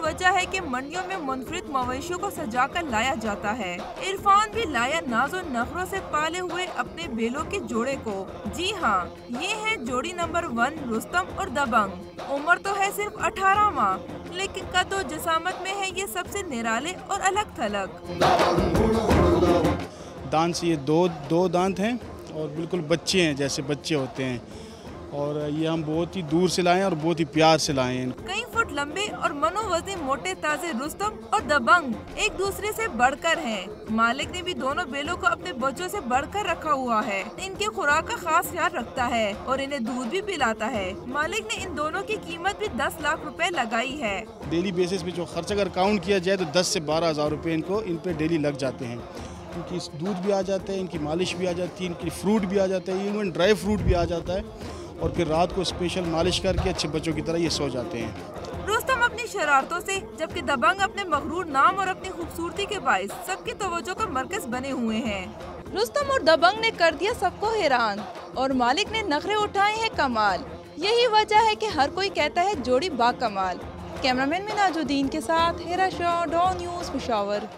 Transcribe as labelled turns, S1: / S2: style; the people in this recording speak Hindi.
S1: वजह है कि मंडियों में मुनफरिद मवेशियों को सजा कर लाया जाता है। इरफान भी लाया नाज़ो नखरों से पाले हुए अपने बेलों के जोड़े को। जी हाँ, ये है जोड़ी नंबर 1 रुस्तम और दबंग। उम्र तो है सिर्फ 18 माह, लेकिन कदो जसामत में है ये सबसे निराले और अलग थलग।
S2: दांत से ये दो दांत हैं और बिल्कुल बच्चे हैं, जैसे बच्चे होते हैं। और ये हम बहुत ही दूर से लाए हैं और बहुत ही प्यार से लाए हैं।
S1: कई फुट लंबे और मनोवज़नी मोटे ताजे रुस्तम और दबंग एक दूसरे से बढ़कर हैं। मालिक ने भी दोनों बेलों को अपने बच्चों से बढ़कर रखा हुआ है। इनके खुराक का खास ख्याल रखता है और इन्हें दूध भी पिलाता है। मालिक ने इन दोनों की कीमत भी 10 लाख रुपए लगाई है।
S2: डेली बेसिस पे जो खर्च अगर काउंट किया जाए तो 10 से 12 हज़ार रुपये इन पे डेली लग जाते हैं। इनकी दूध भी आ जाता है, इनकी मालिश भी आ जाती है, इनकी फ्रूट भी आ जाता है, इवन ड्राई फ्रूट भी आ जाता है। और फिर रात को स्पेशल मालिश करके अच्छे बच्चों की तरह ये सो जाते हैं।
S1: रुस्तम अपनी शरारतों से, जबकि दबंग अपने मगरूर नाम और अपनी खूबसूरती के बाइस सबकी तवज्जो का मरकज बने हुए हैं। रुस्तम और दबंग ने कर दिया सबको हैरान और मालिक ने नखरे उठाए हैं कमाल। यही वजह है कि हर कोई कहता है जोड़ी बाकमाल। कैमरामैन मिनाजुद्दीन के साथ हेरा शाह, डॉ न्यूज़, पेशावर।